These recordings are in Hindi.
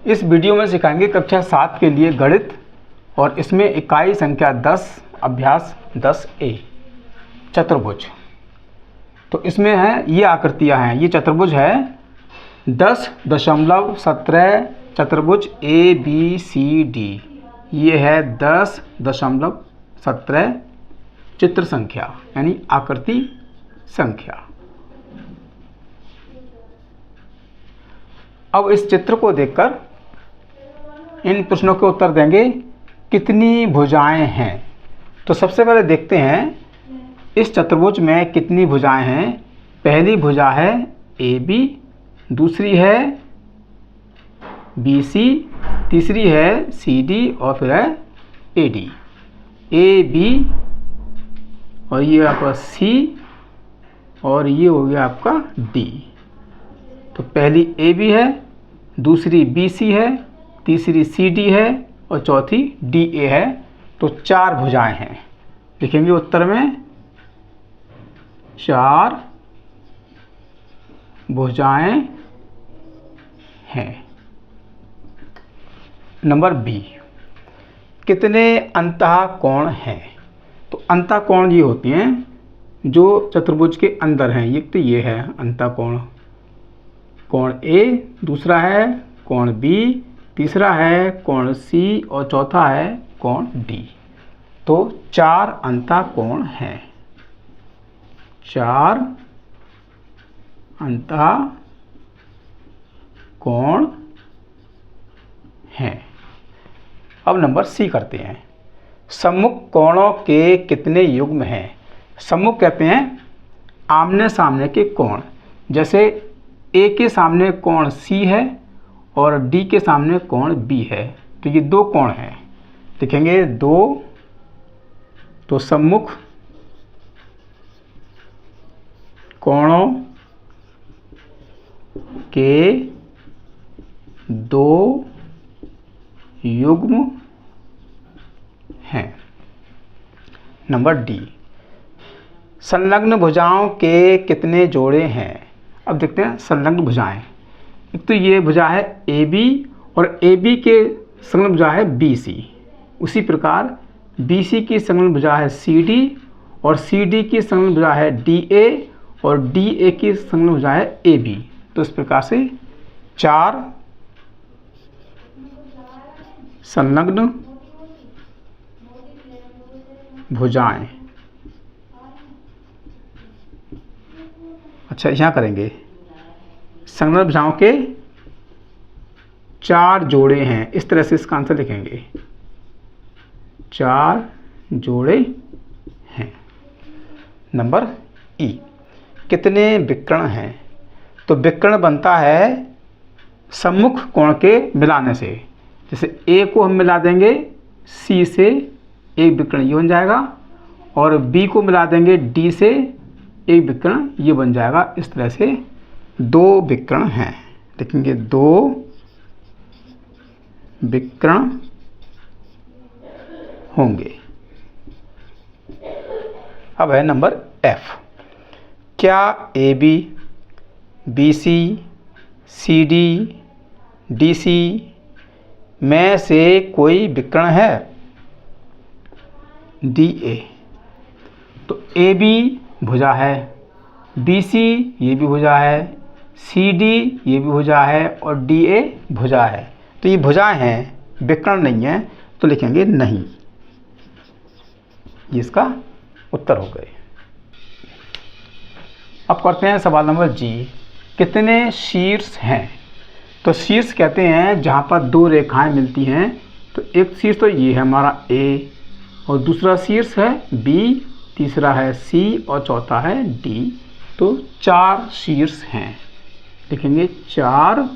इस वीडियो में सिखाएंगे कक्षा 7 के लिए गणित और इसमें इकाई संख्या 10 अभ्यास 10A चतुर्भुज। तो इसमें है ये आकृतियां हैं, ये चतुर्भुज है 10.17 चतुर्भुज ABCD। ये है 10.17 चित्र संख्या यानी आकृति संख्या। अब इस चित्र को देखकर इन प्रश्नों के उत्तर देंगे। कितनी भुजाएं हैं? तो सबसे पहले देखते हैं इस चतुर्भुज में कितनी भुजाएं हैं। पहली भुजा है AB, दूसरी है BC, तीसरी है CD और फिर है AD। AB और ये आपका C और ये हो गया आपका D। तो पहली AB है, दूसरी BC है, तीसरी CD है और चौथी DA है। तो 4 भुजाएं हैं। लिखेंगे उत्तर में 4 भुजाएं हैं। नंबर B, कितने अंतःकोण हैं? तो अंतःकोण ये होती हैं जो चतुर्भुज के अंदर हैं। ये तो ये है अंतःकोण, कोण A, दूसरा है कोण B, तीसरा है कोण C और चौथा है कोण D। तो 4 अंतःकोण हैं। 4 अंतःकोण हैं। अब नंबर C करते हैं। सम्मुख कोणों के कितने युग्म हैं? सम्मुख कहते हैं आमने सामने के कोण। जैसे A के सामने कोण C है और D के सामने कोण B है। तो ये 2 कोण हैं। लिखेंगे 2। तो सम्मुख कोणों के 2 युग्म हैं। नंबर D, संलग्न भुजाओं के कितने जोड़े हैं? अब देखते हैं संलग्न भुजाएं। एक तो ये भुजा है AB और AB के संलग्न भुजा है BC। उसी प्रकार BC की संलग्न भुजा है CD और CD की संलग्न भुजा है DA और DA की संलग्न भुजा है AB। तो इस प्रकार से 4 संलग्न भुजाएं। अच्छा, यहाँ करेंगे संलग्न भुजाओं के 4 जोड़े हैं। इस तरह से इसका आंसर लिखेंगे 4 जोड़े हैं। नंबर E, कितने विकर्ण हैं? तो विकर्ण बनता है सम्मुख कोण के मिलाने से। जैसे A को हम मिला देंगे C से, एक विकर्ण ये बन जाएगा, और B को मिला देंगे D से, एक विकर्ण ये बन जाएगा। इस तरह से 2 विकर्ण हैं। लिखेंगे 2 विकर्ण होंगे। अब है नंबर F, क्या AB, BC, CD, DC में से कोई विकर्ण है? DA। तो AB भुजा है, BC ये भी भुजा है, CD ये भी भुजा है और DA भुजा है। तो ये भुजाएं हैं, विकर्ण नहीं है। तो लिखेंगे नहीं। ये इसका उत्तर हो गए। अब करते हैं सवाल नंबर G, कितने शीर्ष हैं? तो शीर्ष कहते हैं जहाँ पर 2 रेखाएं मिलती हैं। तो एक शीर्ष तो ये है हमारा A और दूसरा शीर्ष है B, तीसरा है C और चौथा है D। तो 4 शीर्ष हैं। लिखेंगे 4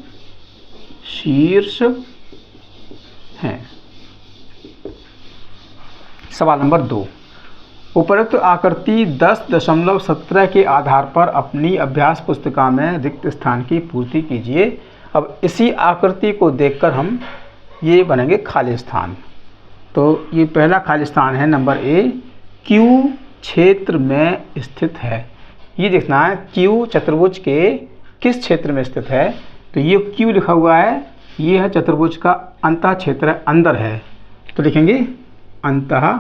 शीर्ष हैं। सवाल नंबर 2, उपरोक्त आकृति 10.17 के आधार पर अपनी अभ्यास पुस्तिका में रिक्त स्थान की पूर्ति कीजिए। अब इसी आकृति को देखकर हम ये बनेंगे खाली स्थान। तो ये पहला खाली स्थान है नंबर A, Q क्षेत्र में स्थित है। ये देखना है Q चतुर्भुज के किस क्षेत्र में स्थित है। तो ये Q लिखा हुआ है ये है चतुर्भुज का अंतः क्षेत्र, अंदर है, तो लिखेंगे अंतः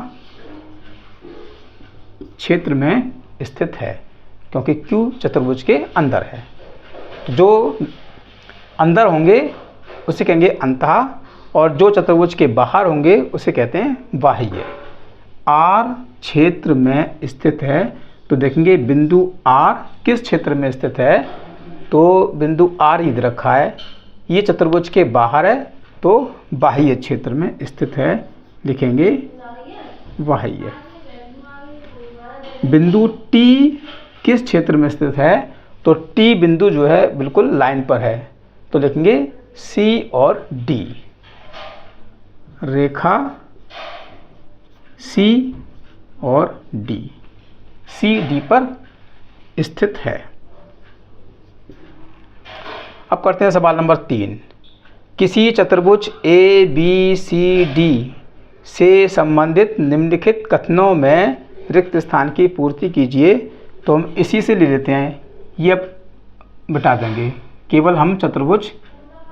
क्षेत्र में स्थित है, क्योंकि Q चतुर्भुज के अंदर है। तो जो अंदर होंगे उसे कहेंगे अंतः, और जो चतुर्भुज के बाहर होंगे उसे कहते हैं बाह्य। R क्षेत्र में स्थित है, तो देखेंगे बिंदु R किस क्षेत्र में स्थित है, तो बिंदु R इधर रखा है, ये चतुर्भुज के बाहर है, तो बाह्य क्षेत्र में स्थित है, लिखेंगे बाह्य। बिंदु T किस क्षेत्र में स्थित है, तो T बिंदु जो है बिल्कुल लाइन पर है, तो लिखेंगे C और D। रेखा C और D, C D पर स्थित है। अब करते हैं सवाल नंबर 3। किसी चतुर्भुज ABCD से संबंधित निम्नलिखित कथनों में रिक्त स्थान की पूर्ति कीजिए। तो हम इसी से ले लेते हैं, ये अब बता देंगे, केवल हम चतुर्भुज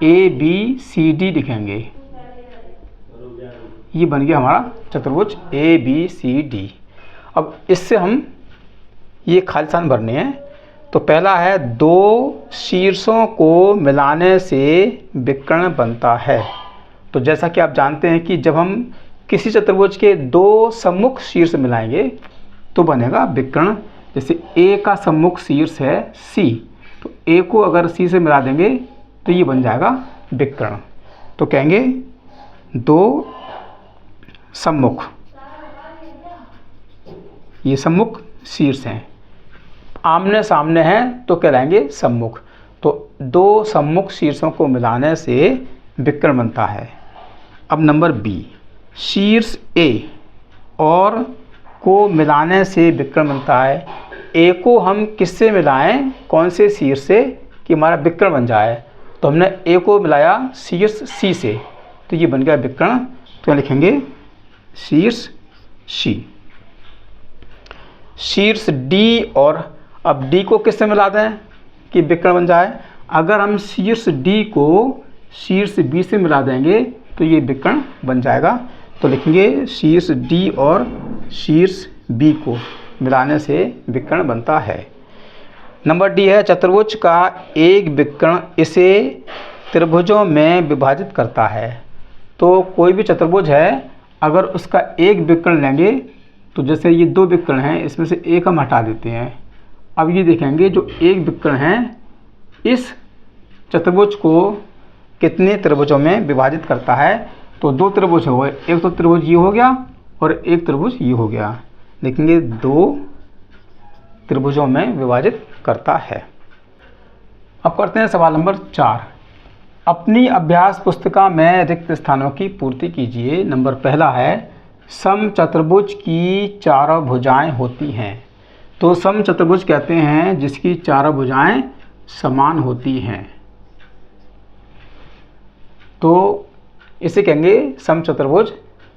ABCD लिखेंगे, ये बन गया हमारा चतुर्भुज ABCD। अब इससे हम ये खाली स्थान भरने हैं। तो पहला है, दो शीर्षों को मिलाने से विकर्ण बनता है। तो जैसा कि आप जानते हैं कि जब हम किसी चतुर्भुज के दो सम्मुख शीर्ष मिलाएंगे तो बनेगा विकर्ण। जैसे A का सम्मुख शीर्ष है C, तो A को अगर C से मिला देंगे तो ये बन जाएगा विकर्ण। तो कहेंगे दो सम्मुख, ये सम्मुख शीर्ष हैं, आमने सामने हैं तो कहलाएंगे सम्मुख। तो दो सम्मुख शीर्षों को मिलाने से विकर्ण बनता है। अब नंबर B, शीर्ष A और को मिलाने से विकर्ण बनता है। A को हम किससे मिलाएं, कौन से शीर्ष से, कि हमारा विकर्ण बन जाए। तो हमने A को मिलाया शीर्ष C से, तो ये बन गया विकर्ण। तो लिखेंगे शीर्ष C। शीर्ष D, और अब D को किससे मिला दें कि विकर्ण बन जाए। अगर हम शीर्ष D को शीर्ष B से मिला देंगे तो ये विकर्ण बन जाएगा। तो लिखेंगे शीर्ष D और शीर्ष B को मिलाने से विकर्ण बनता है। नंबर D है, चतुर्भुज का एक विकर्ण इसे त्रिभुजों में विभाजित करता है। तो कोई भी चतुर्भुज है, अगर उसका एक विकर्ण लेंगे, तो जैसे ये दो विकर्ण हैं, इसमें से एक हम हटा देते हैं। अब ये देखेंगे जो एक विकर्ण है इस चतुर्भुज को कितने त्रिभुजों में विभाजित करता है। तो दो त्रिभुज हो गए, एक तो त्रिभुज ये हो गया और एक त्रिभुज ये हो गया, देखेंगे दो त्रिभुजों में विभाजित करता है। अब करते हैं सवाल नंबर 4। अपनी अभ्यास पुस्तिका में रिक्त स्थानों की पूर्ति कीजिए। नंबर पहला है, समचतुर्भुज की चारों भुजाएं होती हैं। तो समचतुर्भुज कहते हैं जिसकी चारों भुजाएं समान होती हैं, तो इसे कहेंगे समचतुर्भुज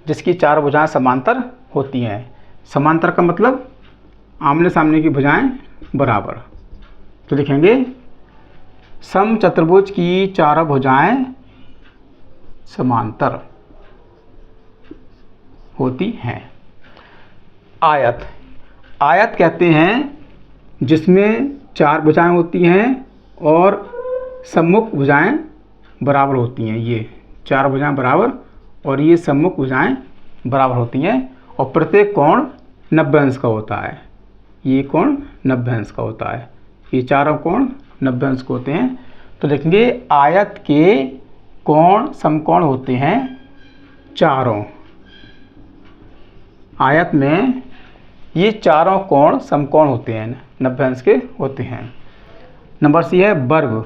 जिसकी चारों भुजाएं समांतर होती हैं। समांतर का मतलब आमने सामने की भुजाएं बराबर। तो लिखेंगे समचतुर्भुज की चारों भुजाएं समांतर होती हैं। आयत, आयत कहते हैं जिसमें चार भुजाएं होती हैं और सम्मुख भुजाएं बराबर होती हैं। ये चार भुजाएं बराबर और ये सम्मुख भुजाएं बराबर होती हैं, और प्रत्येक कोण 90 अंश का होता है। ये कोण 90 अंश का होता है, ये चारों कोण 90 अंश के होते हैं। तो देखेंगे आयत के कोण समकोण होते हैं चारों। आयत में ये चारों कोण समकोण होते हैं, 90 अंश के होते हैं। नंबर C है वर्ग।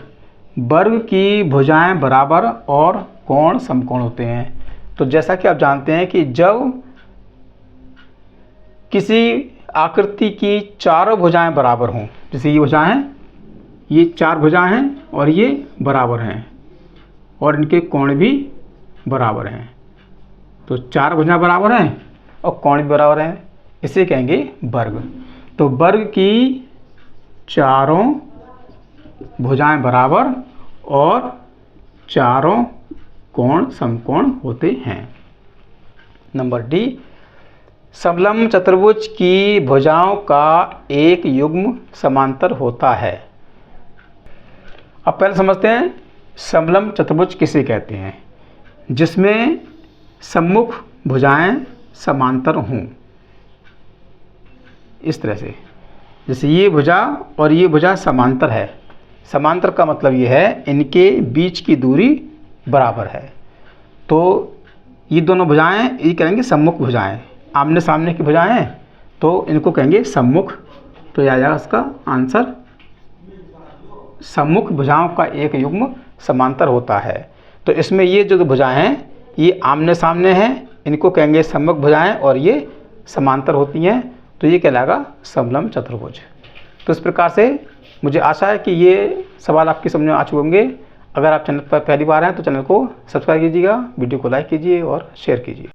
वर्ग की भुजाएं बराबर और कोण समकोण होते हैं। तो जैसा कि आप जानते हैं कि जब किसी आकृति की चारों भुजाएं बराबर हों, जैसे ये भुजाएं हैं, ये चार भुजाएं हैं और ये बराबर हैं और इनके कोण भी बराबर हैं। तो चार भुजाएं बराबर हैं और कोण भी बराबर हैं, इसे कहेंगे वर्ग। तो वर्ग की चारों भुजाएं बराबर और चारों कोण समकोण होते हैं। नंबर डी, समलंब चतुर्भुज की भुजाओं का एक युग्म समांतर होता है। अब पहले समझते हैं समलंब चतुर्भुज किसे कहते हैं। जिसमें सम्मुख भुजाएं समांतर हों, इस तरह से, जैसे ये भुजा और ये भुजा समांतर है। समांतर का मतलब ये है इनके बीच की दूरी बराबर है, तो ये दोनों भुजाएं ये कहेंगे सम्मुख भुजाएं। आमने सामने की भुजाएं तो इनको कहेंगे सम्मुख। तो यह आ जाएगा इसका आंसर, सम्मुख भुजाओं का एक युग्म समांतर होता है। तो इसमें ये जो भुजाएं हैं ये आमने सामने हैं, इनको कहेंगे सम्मुख भुजाएं, और ये समांतर होती हैं, तो ये कहलाएगा समलंब चतुर्भुज। तो इस प्रकार से मुझे आशा है कि ये सवाल आपकी समझ में आ चुके होंगे। अगर आप चैनल पर पहली बार हैं तो चैनल को सब्सक्राइब कीजिएगा, वीडियो को लाइक कीजिए और शेयर कीजिए।